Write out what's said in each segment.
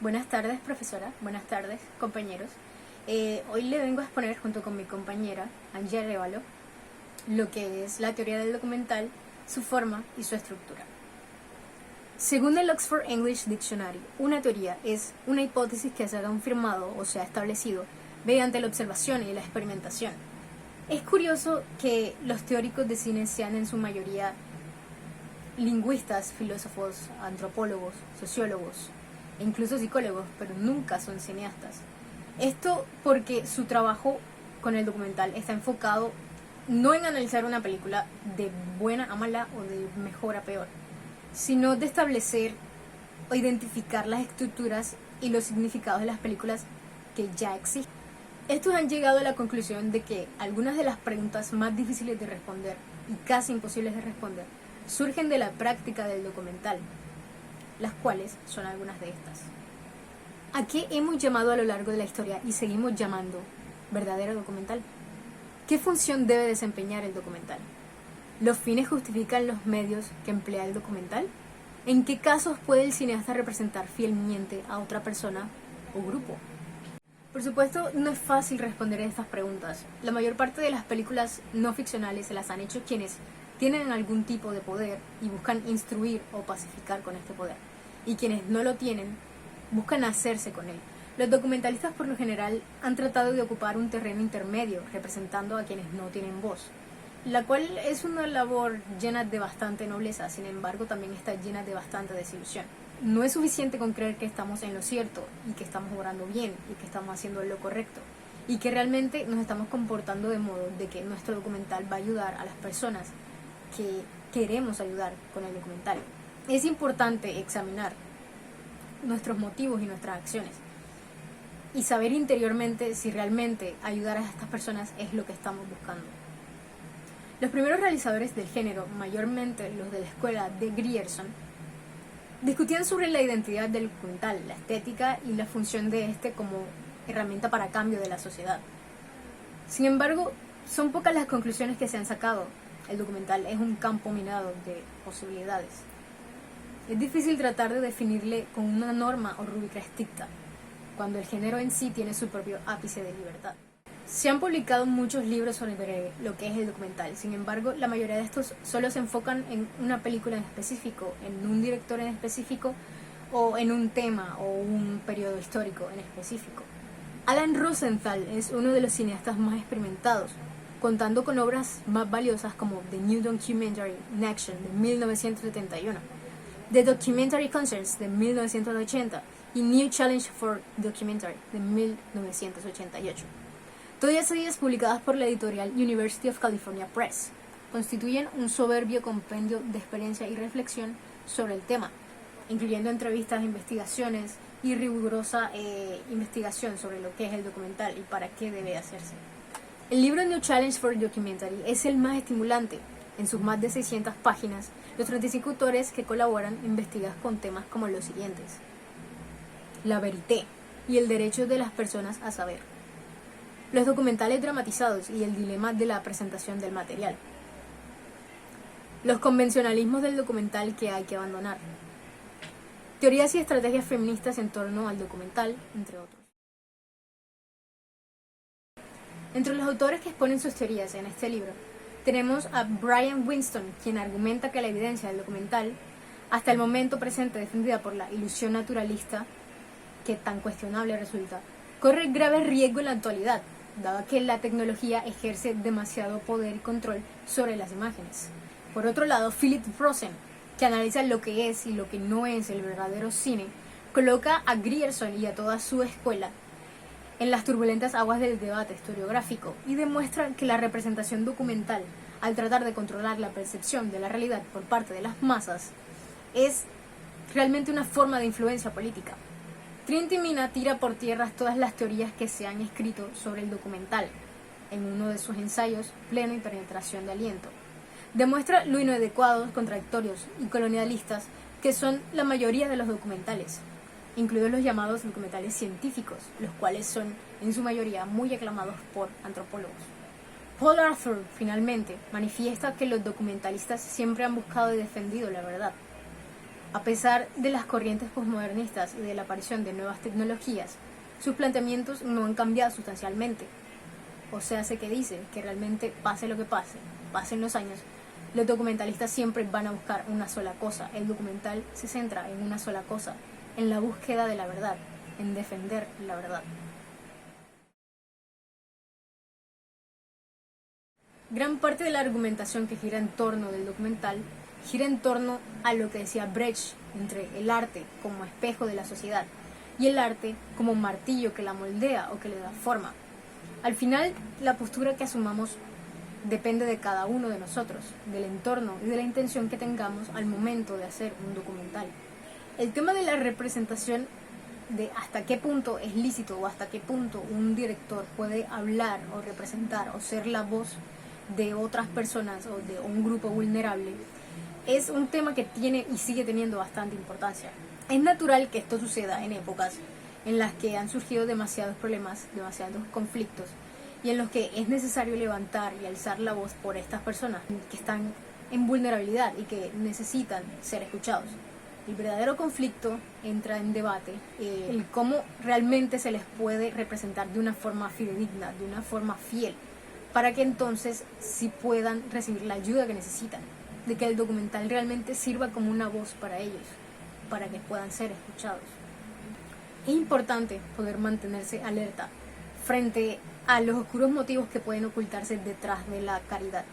Buenas tardes, profesora. Buenas tardes, compañeros. Hoy le vengo a exponer junto con mi compañera, Angie Arevalo, lo que es la teoría del documental, su forma y su estructura. Según el Oxford English Dictionary, una teoría es una hipótesis que se ha confirmado o se ha establecido mediante la observación y la experimentación. Es curioso que los teóricos de cine sean en su mayoría lingüistas, filósofos, antropólogos, sociólogos e incluso psicólogos, pero nunca son cineastas. Esto porque su trabajo con el documental está enfocado no en analizar una película de buena a mala o de mejor a peor, sino de establecer o identificar las estructuras y los significados de las películas que ya existen. Estos han llegado a la conclusión de que algunas de las preguntas más difíciles de responder y casi imposibles de responder surgen de la práctica del documental, las cuales son algunas de estas. ¿A qué hemos llamado a lo largo de la historia y seguimos llamando verdadero documental? ¿Qué función debe desempeñar el documental? ¿Los fines justifican los medios que emplea el documental? ¿En qué casos puede el cineasta representar fielmente a otra persona o grupo? Por supuesto, no es fácil responder a estas preguntas. La mayor parte de las películas no ficcionales se las han hecho quienes tienen algún tipo de poder y buscan instruir o pacificar con este poder. Y quienes no lo tienen, buscan hacerse con él. Los documentalistas por lo general han tratado de ocupar un terreno intermedio, representando a quienes no tienen voz, la cual es una labor llena de bastante nobleza, sin embargo también está llena de bastante desilusión. No es suficiente con creer que estamos en lo cierto y que estamos obrando bien y que estamos haciendo lo correcto y que realmente nos estamos comportando de modo de que nuestro documental va a ayudar a las personas que queremos ayudar con el documental. Es importante examinar nuestros motivos y nuestras acciones y saber interiormente si realmente ayudar a estas personas es lo que estamos buscando. Los primeros realizadores del género, mayormente los de la escuela de Grierson, discutían sobre la identidad del documental, la estética y la función de este como herramienta para cambio de la sociedad. Sin embargo, son pocas las conclusiones que se han sacado. El documental es un campo minado de posibilidades. Es difícil tratar de definirle con una norma o rúbrica estricta, cuando el género en sí tiene su propio ápice de libertad. Se han publicado muchos libros sobre lo que es el documental, sin embargo, la mayoría de estos solo se enfocan en una película en específico, en un director en específico, o en un tema o un periodo histórico en específico. Alan Rosenthal es uno de los cineastas más experimentados, contando con obras más valiosas como The New Documentary in Action de 1971, The Documentary Concerts de 1980 y New Challenge for Documentary de 1988. Todas estas ideas publicadas por la editorial University of California Press constituyen un soberbio compendio de experiencia y reflexión sobre el tema, incluyendo entrevistas, investigaciones y rigurosa investigación sobre lo que es el documental y para qué debe hacerse. El libro New Challenge for Documentary es el más estimulante. En sus más de 600 páginas, los 35 autores que colaboran investigan con temas como los siguientes: la verité y el derecho de las personas a saber, los documentales dramatizados y el dilema de la presentación del material, los convencionalismos del documental que hay que abandonar, teorías y estrategias feministas en torno al documental, entre otros. Entre los autores que exponen sus teorías en este libro, tenemos a Brian Winston, quien argumenta que la evidencia del documental, hasta el momento presente defendida por la ilusión naturalista, que tan cuestionable resulta, corre grave riesgo en la actualidad, dado que la tecnología ejerce demasiado poder y control sobre las imágenes. Por otro lado, Philip Rosen, que analiza lo que es y lo que no es el verdadero cine, coloca a Grierson y a toda su escuela en las turbulentas aguas del debate historiográfico y demuestra que la representación documental, al tratar de controlar la percepción de la realidad por parte de las masas, es realmente una forma de influencia política. Trinity Mina tira por tierra todas las teorías que se han escrito sobre el documental en uno de sus ensayos, Pleno y Penetración de Aliento. Demuestra lo inadecuados, contradictorios y colonialistas que son la mayoría de los documentales, incluidos los llamados documentales científicos, los cuales son en su mayoría muy aclamados por antropólogos. Paul Arthur, finalmente, manifiesta que los documentalistas siempre han buscado y defendido la verdad. A pesar de las corrientes posmodernistas y de la aparición de nuevas tecnologías, sus planteamientos no han cambiado sustancialmente. O sea, sé que dice que realmente pase lo que pase, pasen los años, los documentalistas siempre van a buscar una sola cosa. El documental se centra en una sola cosa, en la búsqueda de la verdad, en defender la verdad. Gran parte de la argumentación que gira en torno del documental gira en torno a lo que decía Brecht entre el arte como espejo de la sociedad y el arte como martillo que la moldea o que le da forma. Al final, la postura que asumamos depende de cada uno de nosotros, del entorno y de la intención que tengamos al momento de hacer un documental. El tema de la representación, de hasta qué punto es lícito o hasta qué punto un director puede hablar o representar o ser la voz de otras personas o de un grupo vulnerable, es un tema que tiene y sigue teniendo bastante importancia. Es natural que esto suceda en épocas en las que han surgido demasiados problemas, demasiados conflictos, y en los que es necesario levantar y alzar la voz por estas personas que están en vulnerabilidad y que necesitan ser escuchados. El verdadero conflicto entra en debate, el cómo realmente se les puede representar de una forma fidedigna, de una forma fiel, para que entonces sí puedan recibir la ayuda que necesitan, de que el documental realmente sirva como una voz para ellos, para que puedan ser escuchados. Es importante poder mantenerse alerta frente a los oscuros motivos que pueden ocultarse detrás de la caridad.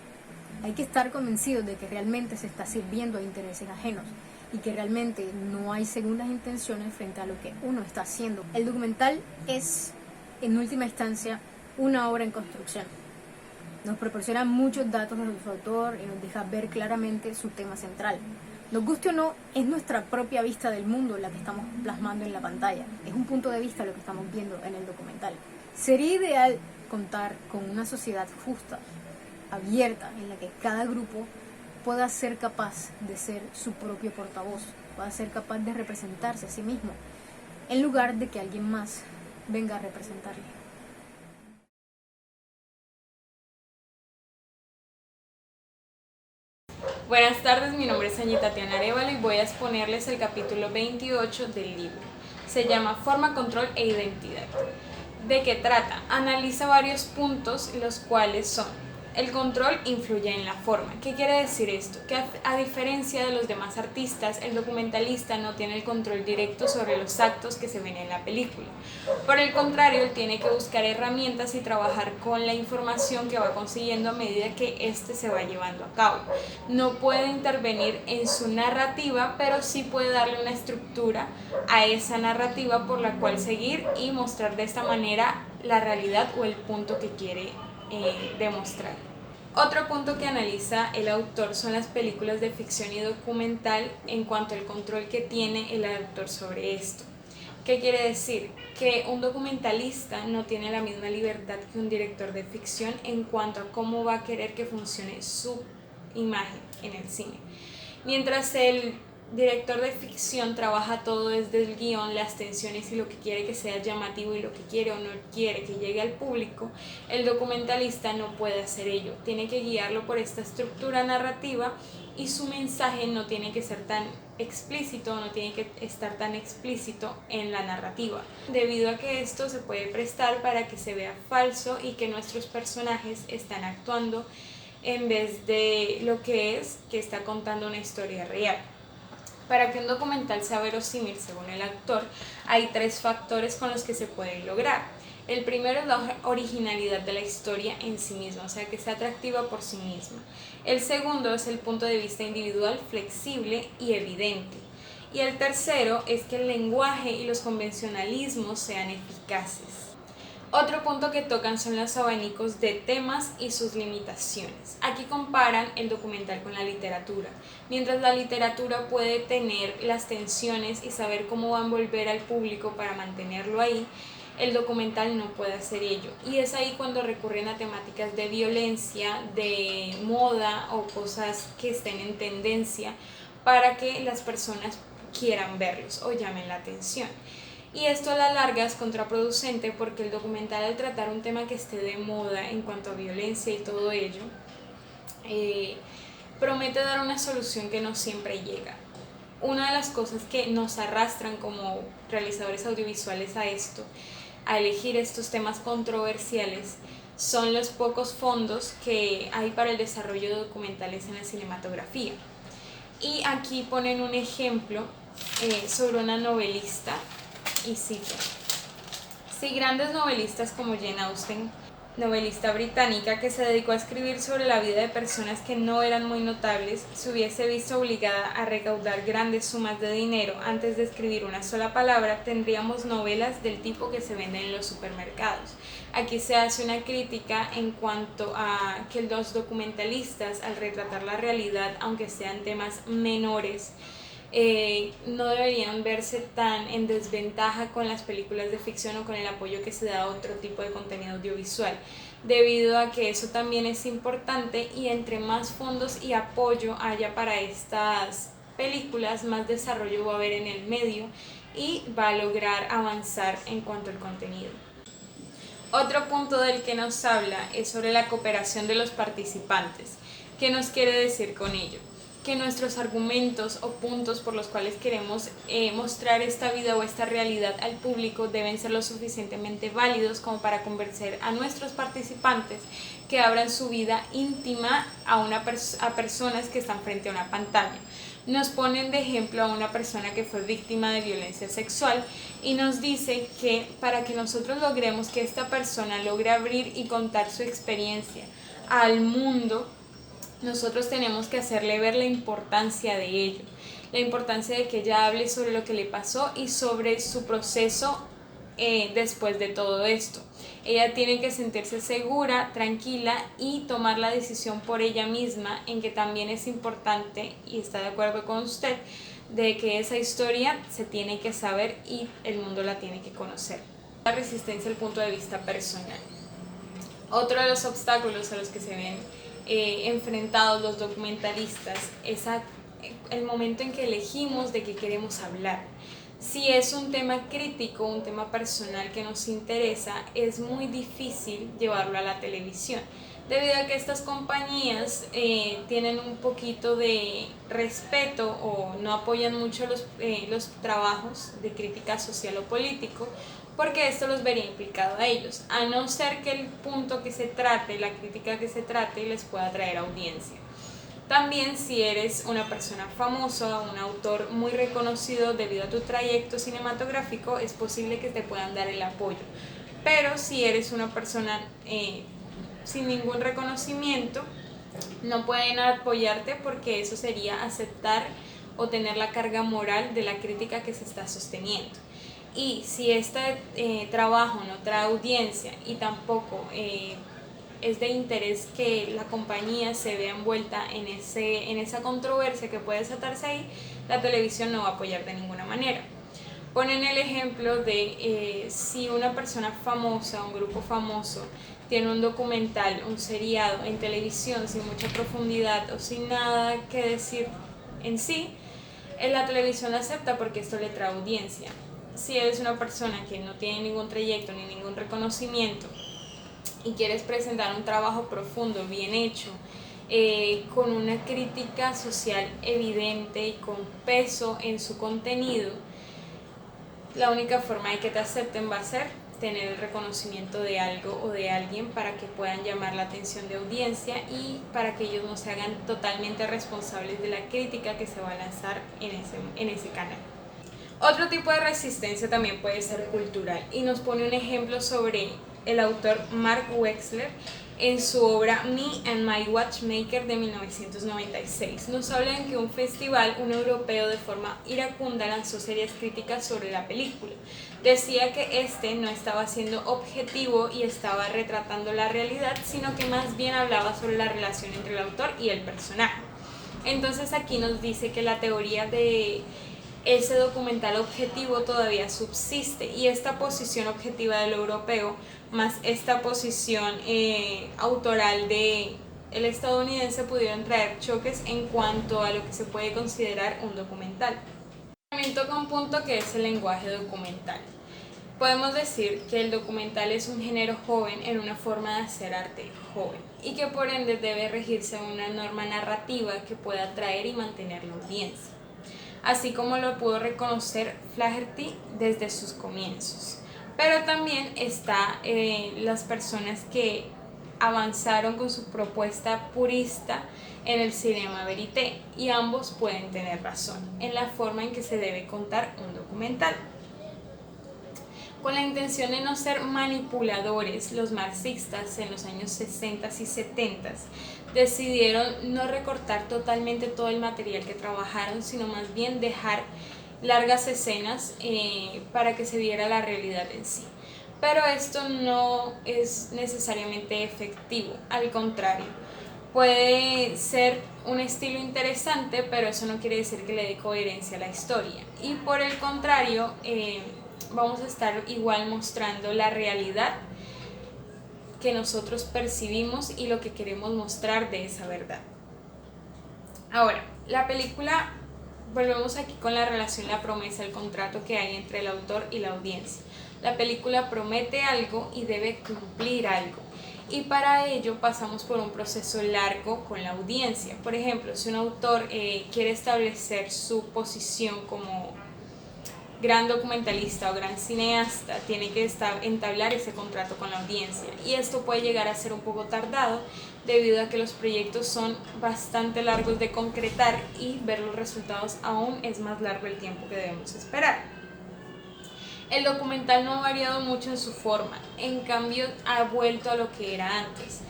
Hay que estar convencidos de que realmente se está sirviendo a intereses ajenos y que realmente no hay segundas intenciones frente a lo que uno está haciendo. El documental es, en última instancia, una obra en construcción. Nos proporciona muchos datos de su autor y nos deja ver claramente su tema central. Nos guste o no, es nuestra propia vista del mundo la que estamos plasmando en la pantalla. Es un punto de vista lo que estamos viendo en el documental. Sería ideal contar con una sociedad justa, abierta, en la que cada grupo pueda ser capaz de ser su propio portavoz, pueda ser capaz de representarse a sí mismo, en lugar de que alguien más venga a representarle. Buenas tardes, mi nombre es Añita Tatiana Arevalo y voy a exponerles el capítulo 28 del libro. Se llama Forma, Control e Identidad. ¿De qué trata? Analiza varios puntos, los cuales son: el control influye en la forma. ¿Qué quiere decir esto? Que a diferencia de los demás artistas, el documentalista no tiene el control directo sobre los actos que se ven en la película. Por el contrario, él tiene que buscar herramientas y trabajar con la información que va consiguiendo a medida que éste se va llevando a cabo. No puede intervenir en su narrativa, pero sí puede darle una estructura a esa narrativa por la cual seguir y mostrar de esta manera la realidad o el punto que quiere demostrar. Otro punto que analiza el autor son las películas de ficción y documental en cuanto al control que tiene el autor sobre esto. ¿Qué quiere decir? Que un documentalista no tiene la misma libertad que un director de ficción en cuanto a cómo va a querer que funcione su imagen en el cine. Mientras el director de ficción trabaja todo desde el guión, las tensiones y lo que quiere que sea llamativo y lo que quiere o no quiere que llegue al público, el documentalista no puede hacer ello. Tiene que guiarlo por esta estructura narrativa y su mensaje no tiene que ser tan explícito, no tiene que estar tan explícito en la narrativa, debido a que esto se puede prestar para que se vea falso y que nuestros personajes están actuando en vez de lo que está contando una historia real. Para que un documental sea verosímil según el actor, hay 3 factores con los que se puede lograr. El primero es la originalidad de la historia en sí misma, o sea, que sea atractiva por sí misma. El segundo es el punto de vista individual, flexible y evidente. Y el tercero es que el lenguaje y los convencionalismos sean eficaces. Otro punto que tocan son los abanicos de temas y sus limitaciones. Aquí comparan el documental con la literatura. Mientras la literatura puede tener las tensiones y saber cómo va a envolver al público para mantenerlo ahí, el documental no puede hacer ello. Y es ahí cuando recurren a temáticas de violencia, de moda o cosas que estén en tendencia para que las personas quieran verlos o llamen la atención. Y esto a la larga es contraproducente porque el documental, al tratar un tema que esté de moda en cuanto a violencia y todo ello, promete dar una solución que no siempre llega. una de las cosas que nos arrastran como realizadores audiovisuales a esto, a elegir estos temas controversiales, son los pocos fondos que hay para el desarrollo de documentales en la cinematografía. Y aquí ponen un ejemplo sobre una novelista y cito: si grandes novelistas como Jane Austen, novelista británica que se dedicó a escribir sobre la vida de personas que no eran muy notables, se hubiese visto obligada a recaudar grandes sumas de dinero antes de escribir una sola palabra, tendríamos novelas del tipo que se venden en los supermercados. Aquí se hace una crítica en cuanto a que los documentalistas, al retratar la realidad, aunque sean temas menores, no deberían verse tan en desventaja con las películas de ficción o con el apoyo que se da a otro tipo de contenido audiovisual, debido a que eso también es importante, y entre más fondos y apoyo haya para estas películas, más desarrollo va a haber en el medio y va a lograr avanzar en cuanto al contenido. Otro punto del que nos habla es sobre la cooperación de los participantes. ¿Qué nos quiere decir con ello? Que nuestros argumentos o puntos por los cuales queremos mostrar esta vida o esta realidad al público deben ser lo suficientemente válidos como para convencer a nuestros participantes que abran su vida íntima a personas que están frente a una pantalla. Nos ponen de ejemplo a una persona que fue víctima de violencia sexual y nos dice que para que nosotros logremos que esta persona logre abrir y contar su experiencia al mundo, nosotros tenemos que hacerle ver la importancia de ello, la importancia de que ella hable sobre lo que le pasó y sobre su proceso después de todo esto. Ella tiene que sentirse segura, tranquila y tomar la decisión por ella misma, en que también es importante, y está de acuerdo con usted, de que esa historia se tiene que saber y el mundo la tiene que conocer. La resistencia al punto de vista personal. Otro de los obstáculos a los que se ven enfrentados los documentalistas es el momento en que elegimos de qué queremos hablar. Si es un tema crítico, un tema personal que nos interesa, es muy difícil llevarlo a la televisión, debido a que estas compañías tienen un poquito de respeto o no apoyan mucho los trabajos de crítica social o político, porque esto los vería implicado a ellos, a no ser que el punto que se trate, la crítica que se trate, les pueda traer audiencia. También, si eres una persona famosa, un autor muy reconocido debido a tu trayecto cinematográfico, es posible que te puedan dar el apoyo. Pero si eres una persona sin ningún reconocimiento, no pueden apoyarte, porque eso sería aceptar o tener la carga moral de la crítica que se está sosteniendo. Y si este trabajo no trae audiencia y tampoco es de interés que la compañía se vea envuelta en esa controversia que puede desatarse ahí, la televisión no va a apoyar de ninguna manera. Ponen el ejemplo de si una persona famosa, un grupo famoso, tiene un documental, un seriado en televisión sin mucha profundidad o sin nada que decir en sí, la televisión la acepta porque esto le trae audiencia. Si eres una persona que no tiene ningún trayecto ni ningún reconocimiento y quieres presentar un trabajo profundo, bien hecho, con una crítica social evidente y con peso en su contenido, la única forma de que te acepten va a ser tener el reconocimiento de algo o de alguien para que puedan llamar la atención de audiencia y para que ellos no se hagan totalmente responsables de la crítica que se va a lanzar en ese canal. Otro tipo de resistencia también puede ser cultural, y nos pone un ejemplo sobre el autor Mark Wexler en su obra Me and My Watchmaker de 1996. Nos habla en que un festival, un europeo, de forma iracunda lanzó serias críticas sobre la película. Decía que este no estaba siendo objetivo y estaba retratando la realidad, sino que más bien hablaba sobre la relación entre el autor y el personaje. Entonces aquí nos dice que la teoría de ese documental objetivo todavía subsiste, y esta posición objetiva del europeo más esta posición autoral del estadounidense pudieron traer choques en cuanto a lo que se puede considerar un documental. Con punto que es el lenguaje documental. Podemos decir que el documental es un género joven en una forma de hacer arte joven, y que por ende debe regirse a una norma narrativa que pueda atraer y mantener la audiencia. así como lo pudo reconocer Flaherty desde sus comienzos. Pero también está las personas que avanzaron con su propuesta purista en el cinema verité, y ambos pueden tener razón en la forma en que se debe contar un documental. Con la intención de no ser manipuladores, los marxistas en los años 60 y 70 decidieron no recortar totalmente todo el material que trabajaron, sino más bien dejar largas escenas para que se viera la realidad en sí. Pero esto no es necesariamente efectivo, al contrario. Puede ser un estilo interesante, pero eso no quiere decir que le dé coherencia a la historia. Y por el contrario, vamos a estar igual mostrando la realidad que nosotros percibimos y lo que queremos mostrar de esa verdad. Ahora, la película, volvemos aquí con la relación, la promesa, el contrato que hay entre el autor y la audiencia. La película promete algo y debe cumplir algo. Y para ello pasamos por un proceso largo con la audiencia. Por ejemplo, si un autor quiere establecer su posición como gran documentalista o gran cineasta, tiene que entablar ese contrato con la audiencia, y esto puede llegar a ser un poco tardado debido a que los proyectos son bastante largos de concretar y ver los resultados aún es más largo el tiempo que debemos esperar. El documental no ha variado mucho en su forma, en cambio ha vuelto a lo que era antes.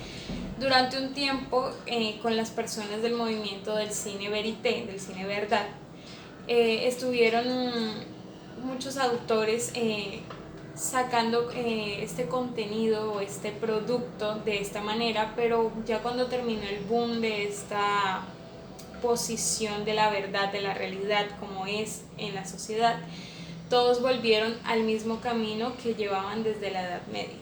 Durante un tiempo, con las personas del movimiento del cine verité, del cine verdad, estuvieron muchos autores sacando este contenido o este producto de esta manera, pero ya cuando terminó el boom de esta posición de la verdad, de la realidad como es en la sociedad, todos volvieron al mismo camino que llevaban desde la Edad Media.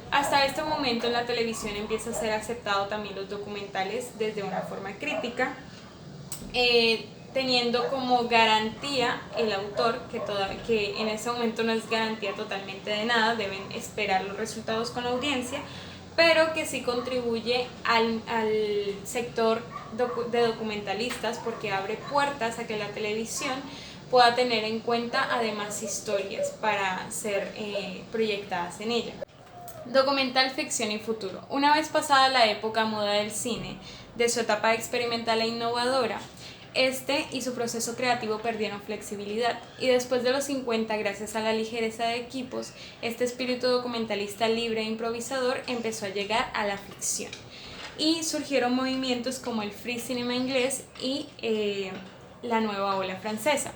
Hasta este momento en la televisión empieza a ser aceptado también los documentales desde una forma crítica, teniendo como garantía el autor, que en ese momento no es garantía totalmente de nada, deben esperar los resultados con la audiencia, pero que sí contribuye al sector de documentalistas, porque abre puertas a que la televisión pueda tener en cuenta además historias para ser proyectadas en ella. Documental, ficción y futuro. Una vez pasada la época moda del cine, de su etapa experimental e innovadora, este y su proceso creativo perdieron flexibilidad, y después de los 50, gracias a la ligereza de equipos, este espíritu documentalista libre e improvisador empezó a llegar a la ficción, y surgieron movimientos como el free cinema inglés y la nueva ola francesa.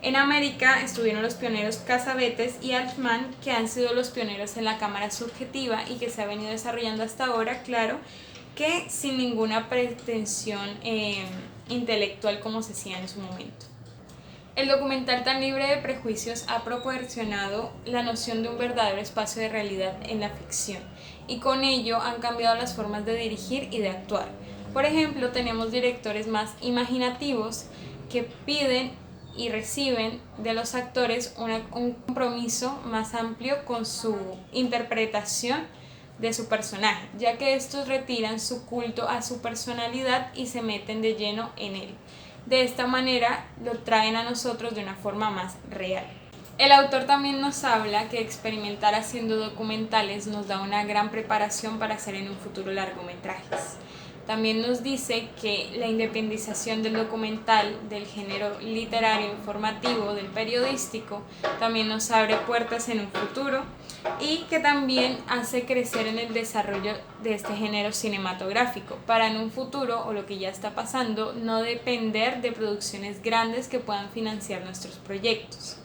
En América estuvieron los pioneros Cassavetes y Altman, que han sido los pioneros en la cámara subjetiva y que se ha venido desarrollando hasta ahora, claro, que sin ninguna pretensión intelectual como se hacía en su momento. El documental tan libre de prejuicios ha proporcionado la noción de un verdadero espacio de realidad en la ficción, y con ello han cambiado las formas de dirigir y de actuar. Por ejemplo, tenemos directores más imaginativos que piden y reciben de los actores un compromiso más amplio con su interpretación de su personaje, ya que estos retiran su culto a su personalidad y se meten de lleno en él. De esta manera lo traen a nosotros de una forma más real. El autor también nos habla que experimentar haciendo documentales nos da una gran preparación para hacer en un futuro largometrajes. También nos dice que la independización del documental, del género literario, informativo, del periodístico, también nos abre puertas en un futuro, y que también hace crecer en el desarrollo de este género cinematográfico, para en un futuro, o lo que ya está pasando, no depender de producciones grandes que puedan financiar nuestros proyectos.